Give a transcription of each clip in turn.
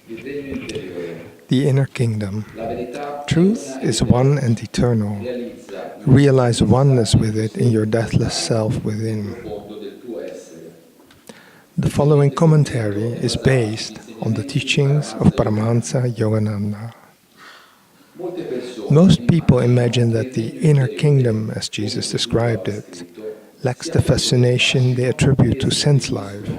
The inner kingdom. Truth is one and eternal. Realize oneness with it in your deathless self within. The following commentary is based on the teachings of Paramahansa Yogananda. Most people imagine that the inner kingdom, as Jesus described it, lacks the fascination they attribute to sense life.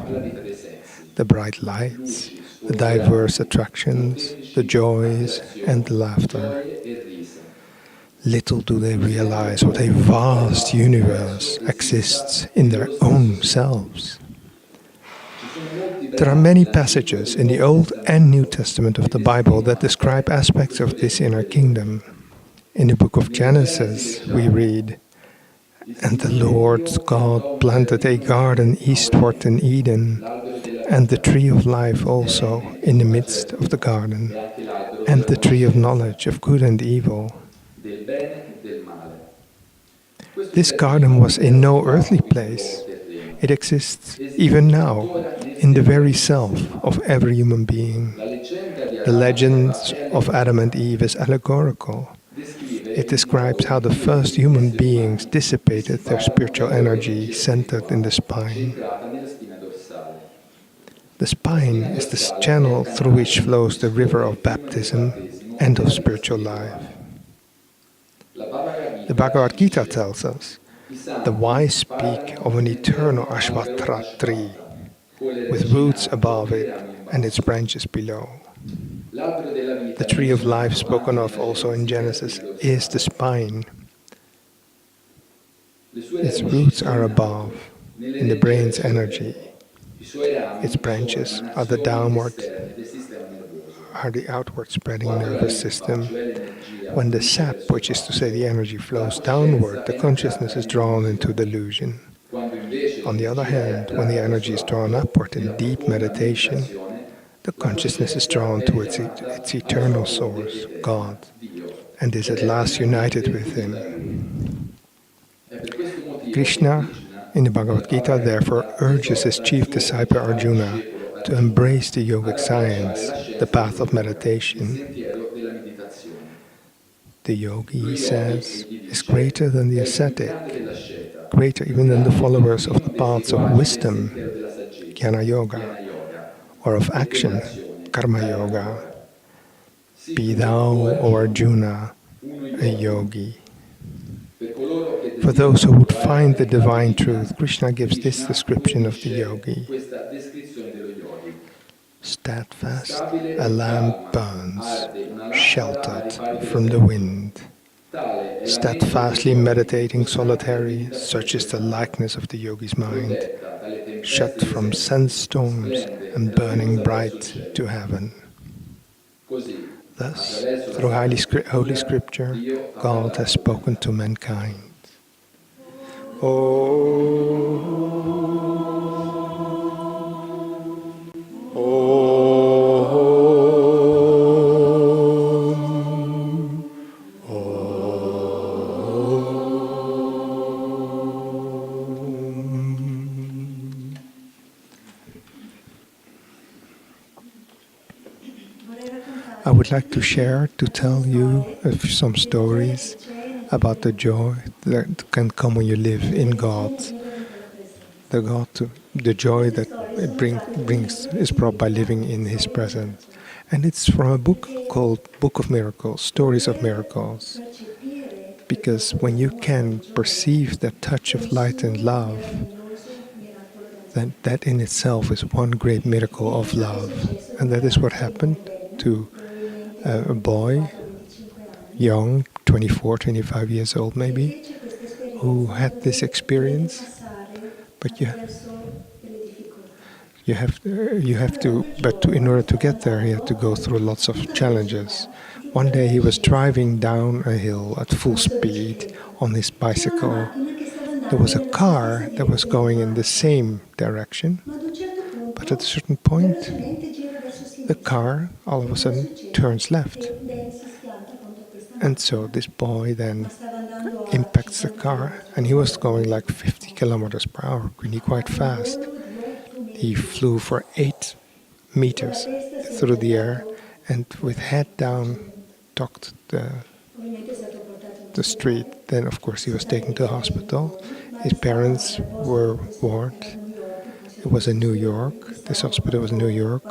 The bright lights, the diverse attractions, the joys and the laughter. Little do they realize what a vast universe exists in their own selves. There are many passages in the Old and New Testament of the Bible that describe aspects of this inner kingdom. In the book of Genesis, we read, "And the Lord God planted a garden eastward in Eden, and the tree of life also in the midst of the garden, and the tree of knowledge of good and evil." This garden was in no earthly place. It exists even now, in the very self of every human being. The legend of Adam and Eve is allegorical. It describes how the first human beings dissipated their spiritual energy centered in the spine. The spine is the channel through which flows the river of baptism and of spiritual life. The Bhagavad Gita tells us, "The wise speak of an eternal Ashvatra tree, with roots above it and its branches below." The tree of life spoken of also in Genesis is the spine. Its roots are above, in the brain's energy. Its branches are the outward spreading nervous system. When the sap, which is to say the energy, flows downward, the consciousness is drawn into delusion. On the other hand, when the energy is drawn upward in deep meditation, the consciousness is drawn towards its eternal source, God, and is at last united with Him. Krishna, in the Bhagavad Gita, therefore urges his chief disciple Arjuna to embrace the yogic science, the path of meditation. The yogi, he says, is greater than the ascetic, greater even than the followers of the paths of wisdom, Jnana Yoga, or of action, Karma Yoga. Be thou, O Arjuna, a yogi. For those who would find the divine truth, Krishna gives this description of the yogi. Steadfast, a lamp burns, sheltered from the wind. Steadfastly meditating solitary, such is the likeness of the yogi's mind, shut from sense storms and burning bright to heaven. Thus, through Holy Scripture, God has spoken to mankind. I would like to tell you some stories about the joy that can come when you live in God. The joy that it is brought by living in His presence. And it's from a book called Book of Miracles, Stories of Miracles. Because when you can perceive that touch of light and love, then that in itself is one great miracle of love. And that is what happened to a boy, young, 24, 25 years old maybe, who had this experience. But in order to get there, he had to go through lots of challenges. One day he was driving down a hill at full speed on his bicycle. There was a car that was going in the same direction, but at a certain point, the car all of a sudden turns left. And so this boy then impacts the car, and he was going like 50 kilometers per hour, really quite fast. He flew for 8 meters through the air, and with head down docked the street. Then, of course, he was taken to a hospital. His parents were warned. It was in New York. This hospital was in New York.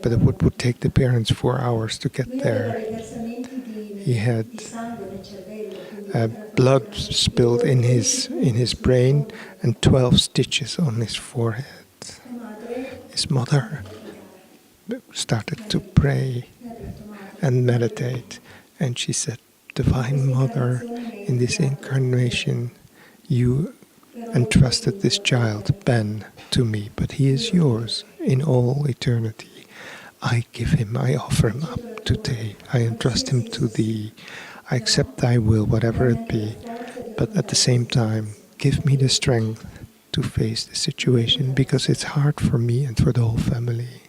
But it would take the parents 4 hours to get there. He had blood spilled in his brain and 12 stitches on his forehead. His mother started to pray and meditate, and she said, "Divine Mother, in this incarnation, you entrusted this child, Ben, to me, but he is yours in all eternity. I give him, I offer him up today. I entrust him to thee. I accept thy will, whatever it be, but at the same time, give me the strength to face the situation, because it's hard for me and for the whole family."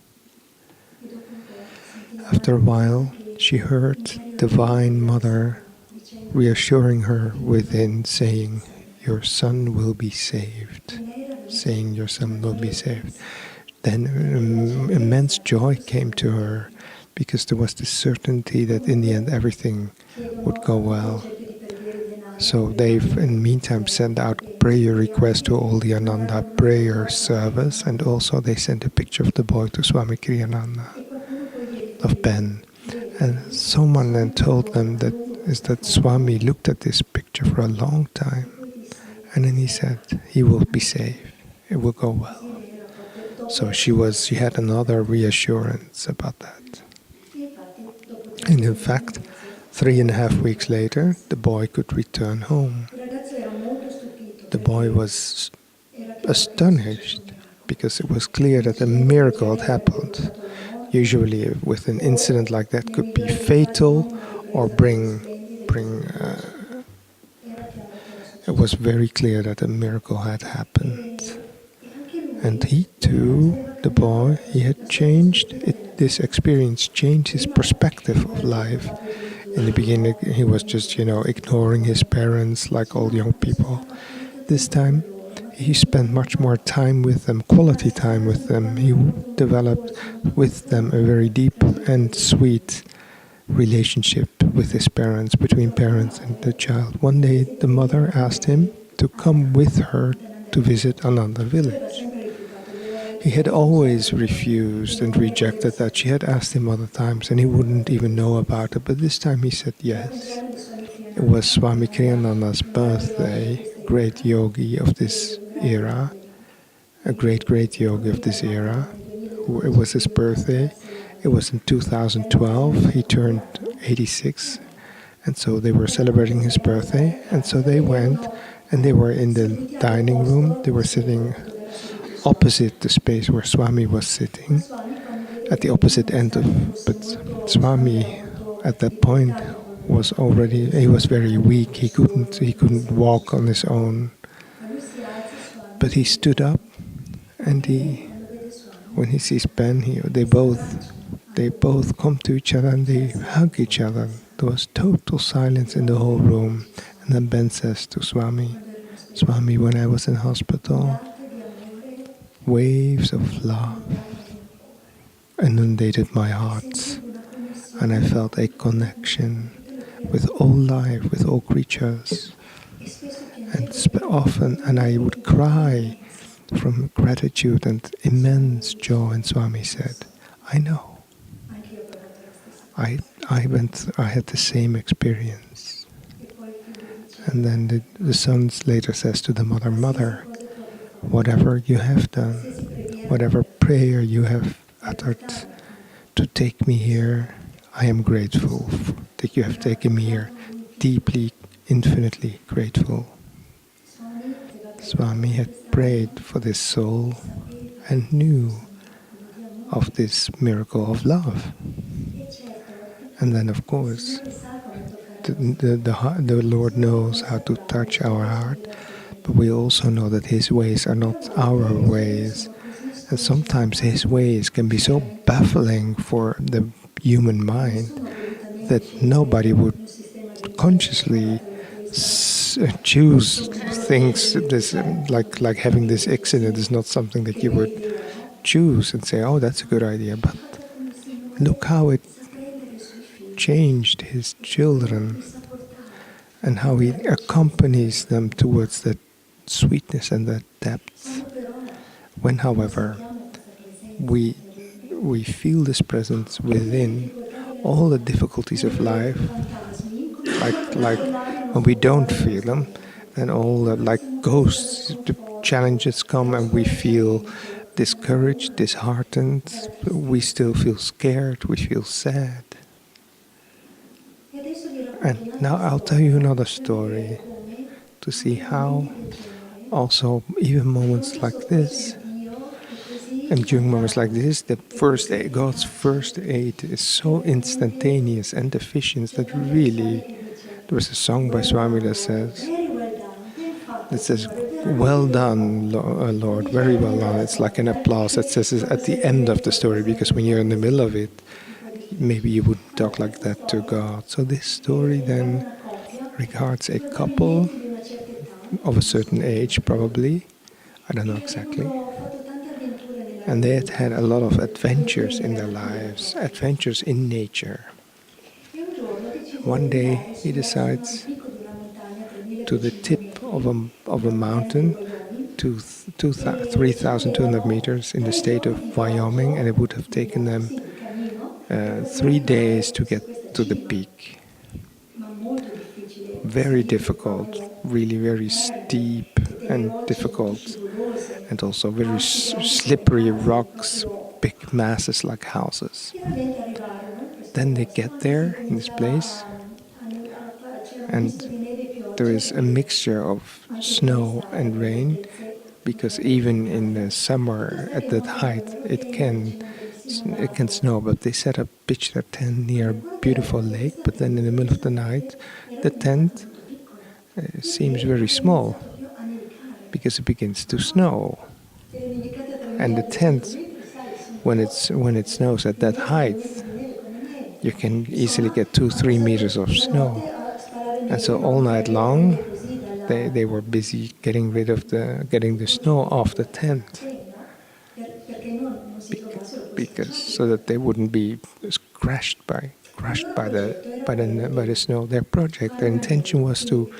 After a while, she heard Divine Mother reassuring her within, saying, "Your son will be saved." Saying, "Your son will be saved." Then immense joy came to her, because there was this certainty that in the end everything would go well. So they've, in the meantime, sent out prayer requests to all the Ananda prayer service, and also they sent a picture of the boy to Swami Kriyananda, of Ben. And someone then told them that Swami looked at this picture for a long time, and then he said, "He will be safe. It will go well." So she had another reassurance about that. And in fact, 3.5 weeks later, the boy could return home. The boy was astonished, because it was clear that a miracle had happened. Usually with an incident like that could be fatal or it was very clear that a miracle had happened. And he too, the boy, he had changed. This experience changed his perspective of life. In the beginning, he was just, ignoring his parents like all young people. This time, he spent much more time with them, quality time with them. He developed with them a very deep and sweet relationship with his parents, between parents and the child. One day, the mother asked him to come with her to visit Ananda village. He had always refused and rejected that. She had asked him other times and he wouldn't even know about it, but this time he said yes. It was Swami Kriyananda's birthday, great yogi of this era, a great yogi of this era. It was his birthday. It was in 2012. He turned 86, and so they were celebrating his birthday. And so they went, and they were in the dining room. They were sitting opposite the space where Swami was sitting, at the opposite end of. But Swami, at that point, he was very weak. He couldn't walk on his own. But he stood up, and when he sees Ben, they both come to each other and they hug each other. There was total silence in the whole room. And then Ben says to Swami, "Swami, when I was in hospital, waves of love inundated my heart, and I felt a connection with all life, with all creatures. And I would cry from gratitude and immense joy." And Swami said, "I know. I had the same experience." And then the son later says to the mother, "Mother, whatever you have done, whatever prayer you have uttered to take me here, I am grateful that you have taken me here, deeply, infinitely grateful." Swami had prayed for this soul and knew of this miracle of love. And then, of course, the Lord knows how to touch our heart, but we also know that His ways are not our ways. And sometimes His ways can be so baffling for the human mind that nobody would consciously choose things. Like having this accident is not something that you would choose and say, oh, that's a good idea, but look how it changed his children and how he accompanies them towards that sweetness and that depth. When, however, we feel this presence within all the difficulties of life, like when we don't feel them, and all the like ghosts, the challenges come, and we feel discouraged, disheartened. We still feel scared. We feel sad. And now I'll tell you another story to see how also even moments like this, and during moments like this, the first aid, God's first aid is so instantaneous and efficient that really, there was a song by Swami that says, well done, Lord, very well done. It's like an applause that says it at the end of the story, because when you're in the middle of it, maybe you wouldn't talk like that to God. So this story then regards a couple of a certain age, probably, I don't know exactly, and they had had a lot of adventures in their lives, adventures in nature. One day he decides to the tip of a mountain to 3,200 meters in the state of Wyoming, and it would have taken them 3 days to get to the peak. Very difficult, really very steep and difficult, and also very slippery rocks, big masses like houses. Then they get there in this place, and there is a mixture of snow and rain, because even in the summer at that height it can snow. But they set up, pitch their tent near a beautiful lake, but then in the middle of the night the tent seems very small because it begins to snow, and the tent, when it snows at that height, you can easily get 2-3 meters of snow. And so all night long they were busy getting the snow off the tent, because so that they wouldn't be crushed by the snow. Their project, their intention was to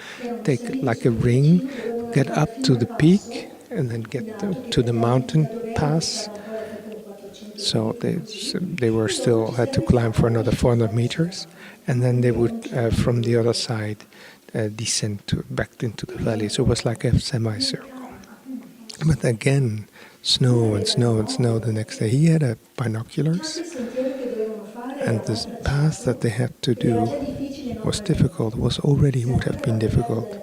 take like a ring, get up to the peak, and then get to the mountain pass. So they were still had to climb for another 400 meters, and then they would from the other side descend back into the valley. So it was like a semicircle. But again, snow and snow and snow the next day. He had binoculars, and this path that they had to do was difficult, would have been difficult.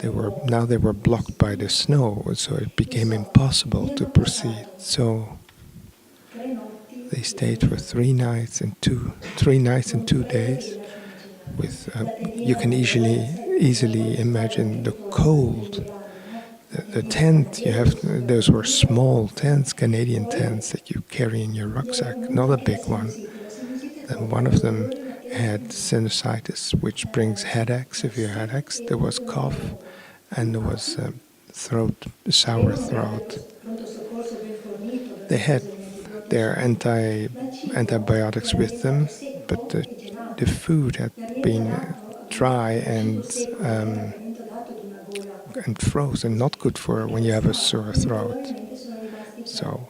They were blocked by the snow, so it became impossible to proceed. So they stayed for 3 nights and 2 days. With you can easily imagine the cold. The tent you have, those were small tents, Canadian tents that you carry in your rucksack, not a big one. And one of them had sinusitis, which brings headaches, severe headaches. There was cough, and there was sour throat. They had their antibiotics with them, but the food had been dry and frozen, not good for when you have a sore throat. So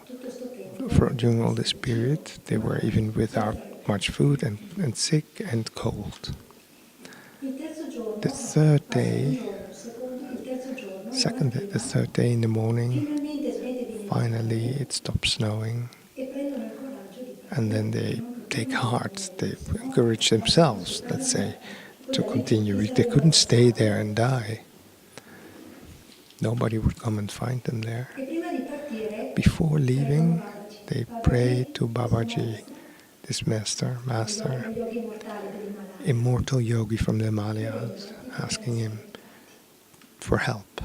during all this period, they were even without much food and sick and cold. The third day in the morning, finally it stopped snowing. And then they take heart, they encourage themselves, let's say, to continue. They couldn't stay there and die. Nobody would come and find them there. Before leaving, they pray to Babaji, this master, immortal yogi from the Himalayas, asking him for help.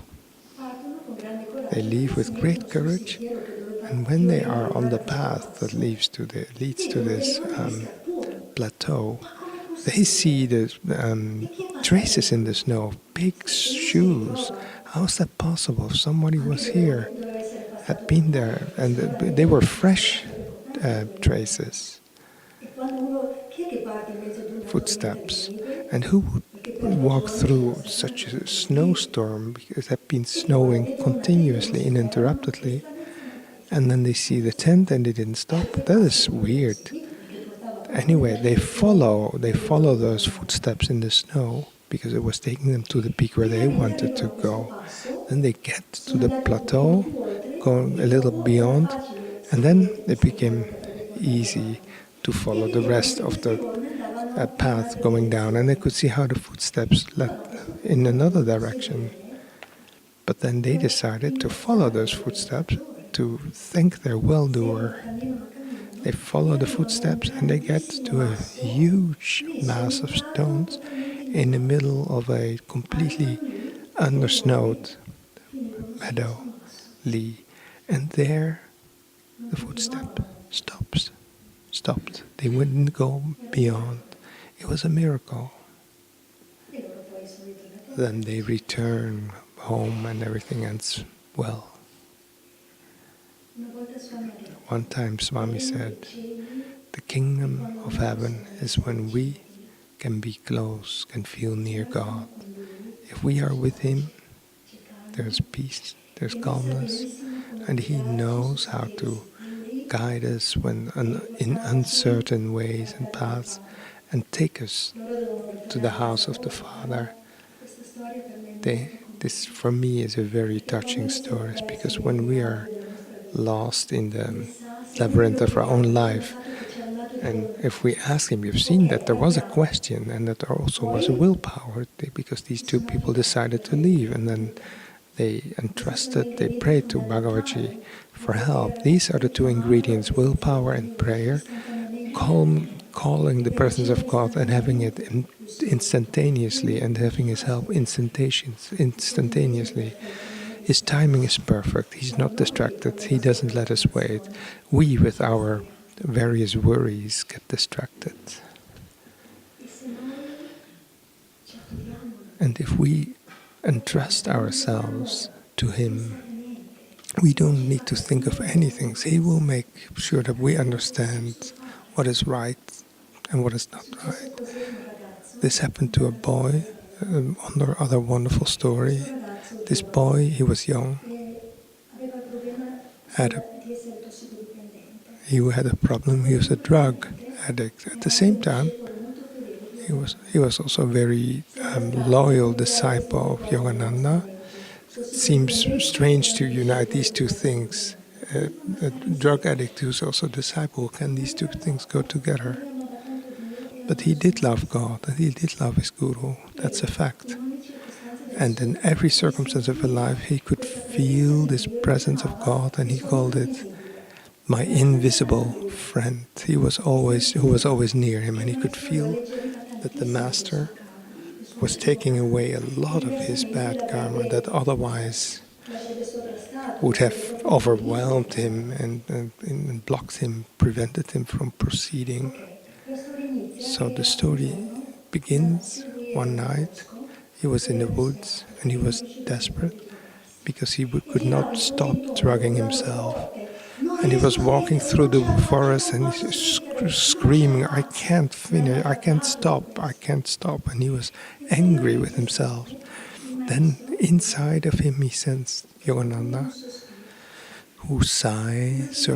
They leave with great courage, and when they are on the path that leads to this plateau, they see the traces in the snow, big shoes. How is that possible? If somebody was here, had been there, and they were fresh traces, footsteps. And who would walk through such a snowstorm, because it had been snowing continuously, uninterruptedly, and then they see the tent and they didn't stop? That is weird. Anyway, they follow those footsteps in the snow because it was taking them to the peak where they wanted to go. Then they get to the plateau, going a little beyond, and then it became easy to follow the rest of the path going down, and they could see how the footsteps led in another direction. But then they decided to follow those footsteps to thank their well-doer. They follow the footsteps and they get to a huge mass of stones in the middle of a completely undersnowed meadow, Lee. And there the footstep stopped. They wouldn't go beyond. It was a miracle. Then they return home and everything ends well. One time Swami said, the kingdom of heaven is when we can be close, can feel near God. If we are with Him, there's peace, there's calmness, and He knows how to guide us in uncertain ways and paths and take us to the house of the Father. This for me is a very touching story, because when we are lost in the labyrinth of our own life, and if we ask Him, you've seen that there was a question and that there also was a willpower, because these two people decided to leave, and then they prayed to Bhagavaji for help. These are the two ingredients: willpower and prayer, calling the presence of God and having it instantaneously, and having His help instantaneously. His timing is perfect. He's not distracted. He doesn't let us wait. We, with our various worries, get distracted. And if we entrust ourselves to Him, we don't need to think of anything. He will make sure that we understand what is right and what is not right. This happened to a boy, another wonderful story. This boy, he was young, he had a problem. He was a drug addict. At the same time, he was also a very loyal disciple of Yogananda. It seems strange to unite these two things. A drug addict who's also a disciple, can these two things go together? But he did love God, and he did love his guru. That's a fact. And in every circumstance of his life, he could feel this presence of God, and he called it my invisible friend. Who was always near him, and he could feel that the Master was taking away a lot of his bad karma that otherwise would have overwhelmed him and blocked him, prevented him from proceeding. So the story begins one night. He was in the woods and he was desperate because he could not stop drugging himself. And he was walking through the forest and screaming, I can't finish, I can't stop. And he was angry with himself. Then inside of him he sensed Yogananda, who sighs.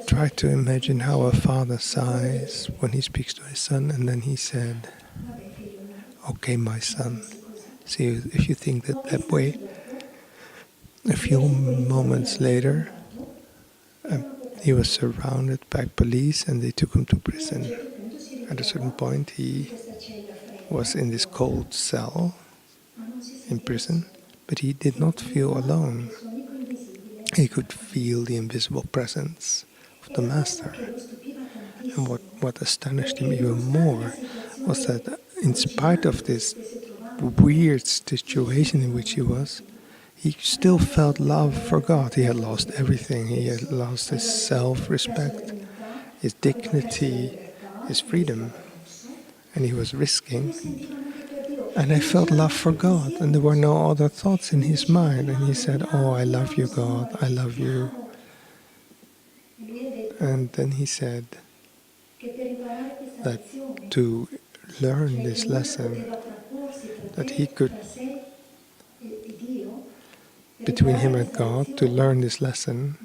Try to imagine how a father sighs when he speaks to his son. And then he said, okay, my son. See, if you think that way, a few moments later, he was surrounded by police and they took him to prison. At a certain point, he was in this cold cell in prison, but he did not feel alone. He could feel the invisible presence of the Master. And what astonished him even more was that in spite of this weird situation in which he was, he still felt love for God. He had lost everything. He had lost his self-respect, his dignity, his freedom. And he was risking And I felt love for God, and there were no other thoughts in his mind. And he said, "Oh, I love you, God, I love you." And then he said that to learn this lesson, that he could, between him and God, to learn this lesson,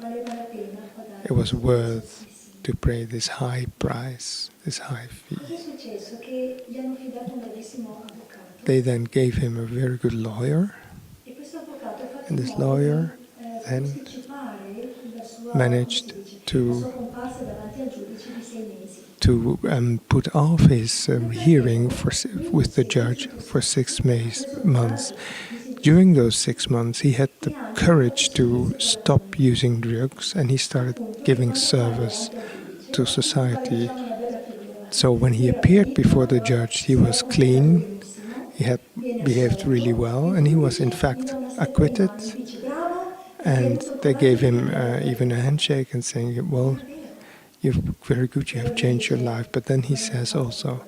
it was worth to pay this high price, this high fee. They then gave him a very good lawyer, and this lawyer then managed to put off his hearing with the judge for 6 months. During those 6 months, he had the courage to stop using drugs, and he started giving service to society. So when he appeared before the judge, he was clean, he had behaved really well, and he was in fact acquitted. And they gave him even a handshake and saying, "Well, you're very good, you have changed your life." But then he says also,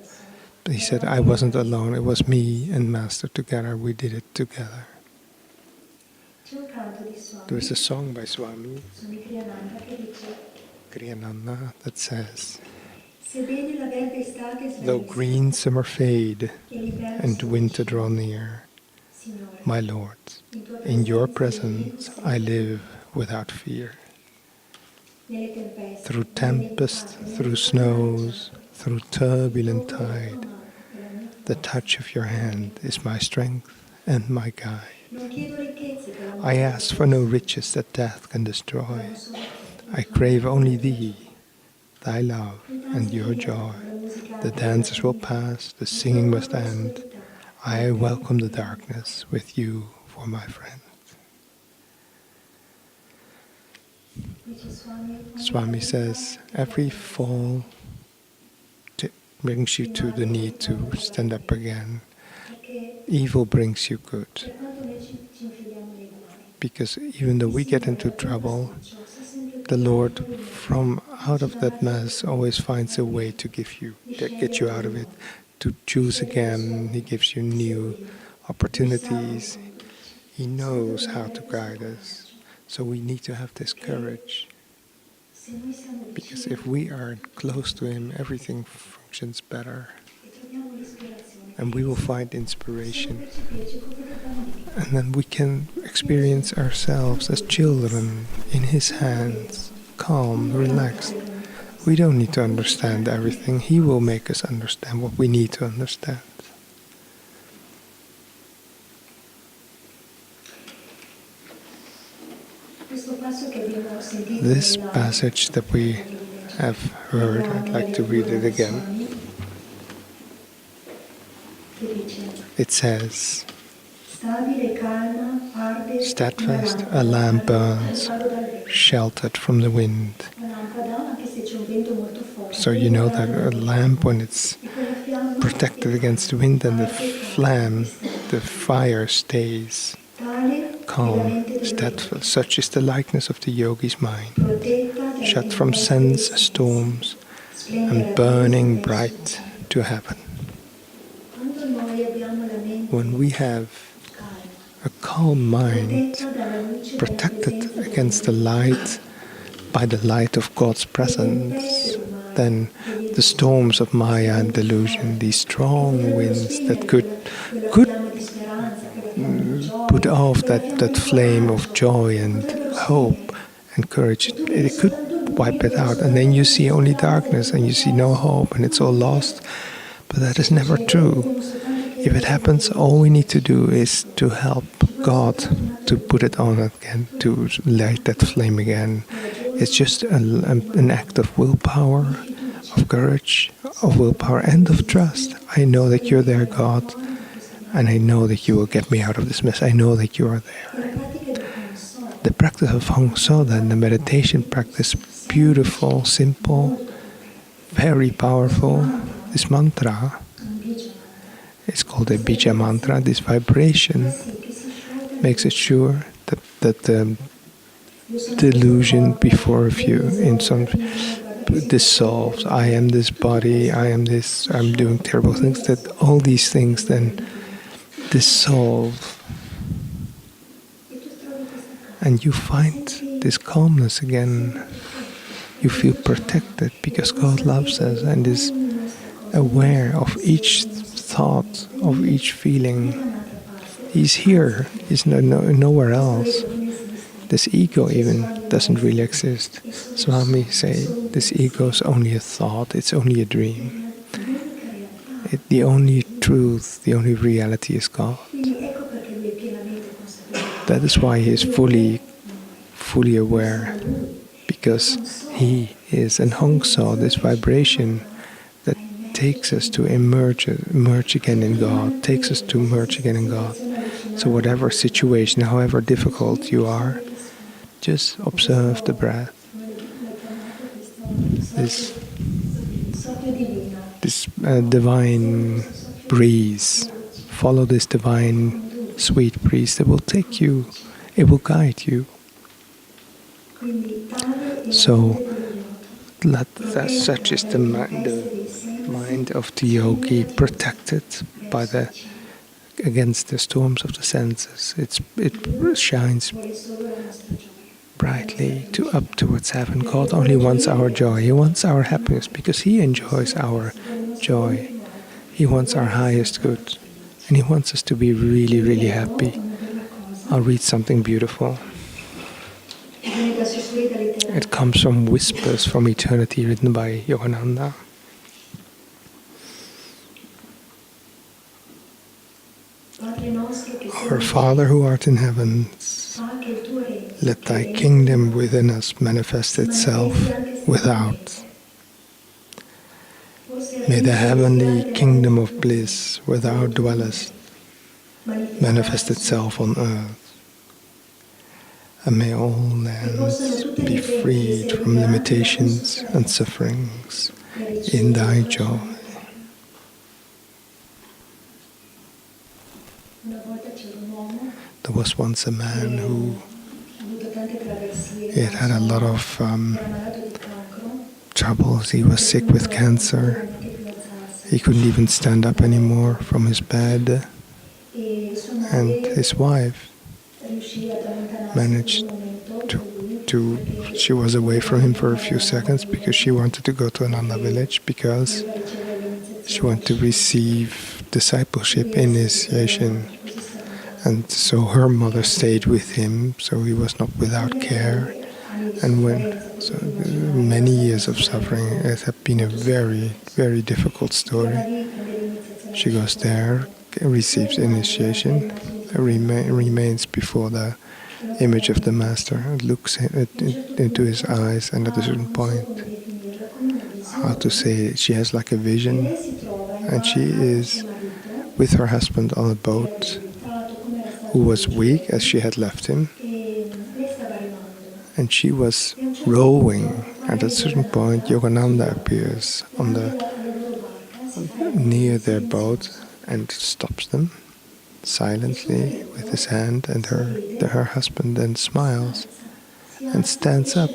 he said, "I wasn't alone, it was me and Master together, we did it together." There is a song by Swami Kriyananda that says, "Though green summer fade and winter draw near, my Lord, in your presence I live without fear. Through tempest, through snows, through turbulent tide, the touch of your hand is my strength and my guide. I ask for no riches that death can destroy. I crave only thee, thy love and your joy. The dances will pass, the singing must end. I welcome the darkness with you for my friend." Swami says, every fall brings you to the need to stand up again. Evil brings you good. Because even though we get into trouble, the Lord, from out of that mess, always finds a way to get you out of it, to choose again. He gives you new opportunities. He knows how to guide us. So we need to have this courage. Because if we are close to Him, everything functions better. And we will find inspiration. And then we can experience ourselves as children in His hands, calm, relaxed. We don't need to understand everything. He will make us understand what we need to understand. This passage that we have heard, I'd like to read it again. It says, "Steadfast a lamp burns, sheltered from the wind." So you know that a lamp, when it's protected against the wind, then the fire stays calm, steadfast. Such is the likeness of the yogi's mind, shut from sense storms and burning bright to heaven. When we have a calm mind, protected against the light, by the light of God's presence, then the storms of Maya and delusion, these strong winds that could put off that flame of joy and hope and courage, it could wipe it out. And then you see only darkness and you see no hope and it's all lost. But that is never true. If it happens, all we need to do is to help God to put it on again, to light that flame again. It's just an act of willpower, of courage, of willpower, and of trust. I know that you're there, God, and I know that you will get me out of this mess. I know that you are there. The practice of Hong So, then, the meditation practice, beautiful, simple, very powerful. This mantra, it's called a bija mantra. This vibration makes it sure that the delusion before you in some dissolves. I am this body, I am this, I'm doing terrible things. That all these things then dissolve, and you find this calmness again. You feel protected because God loves us and is aware of each thought, of each feeling. He's here, he's nowhere else. This ego even doesn't really exist. Swami say this ego is only a thought, it's only a dream. The only truth, the only reality is God. That is why he is fully aware, because he is an Hongso, this vibration that takes us to merge again in God, takes us to merge again in God. So whatever situation, however difficult you are, just observe the breath. This divine breeze, follow this divine sweet breeze that will take you, it will guide you. So such is the mind of the yogi, protected by against the storms of the senses. It shines brightly up towards heaven. God only wants our joy. He wants our happiness because He enjoys our joy. He wants our highest good. And He wants us to be really, really happy. I'll read something beautiful. It comes from Whispers from Eternity, written by Yogananda. Our Father who art in heaven, let thy kingdom within us manifest itself without. May the heavenly kingdom of bliss where thou dwellest manifest itself on earth. And may all lands be freed from limitations and sufferings in thy joy. There was once a man who had a lot of troubles. He was sick with cancer. He couldn't even stand up anymore from his bed. And his wife managed she was away from him for a few seconds because she wanted to go to another village, because she wanted to receive discipleship, initiation. And so her mother stayed with him, so he was not without care. And many years of suffering, it had been a very, very difficult story. She goes there, receives initiation, remains before the image of the Master, looks into his eyes, and at a certain point, how to say it, she has like a vision, and she is with her husband on a boat, who was weak as she had left him, and she was rowing. At a certain point, Yogananda appears near their boat and stops them silently with his hand, and her husband then smiles and stands up,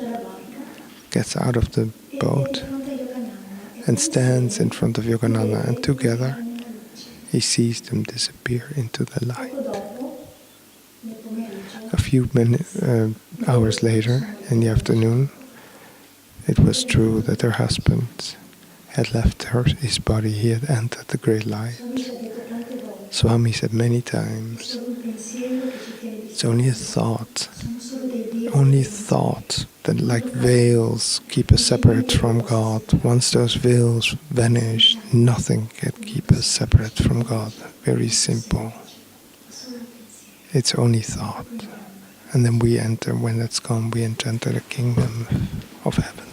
gets out of the boat and stands in front of Yogananda, and together he sees them disappear into the light. A few hours later, in the afternoon, it was true that her husband had left his body. He had entered the great light. Swami said many times, it's only a thought that, like veils, keep us separate from God. Once those veils vanish, nothing can keep us separate from God. Very simple. It's only thought. And then when that's gone, we enter the kingdom of heaven.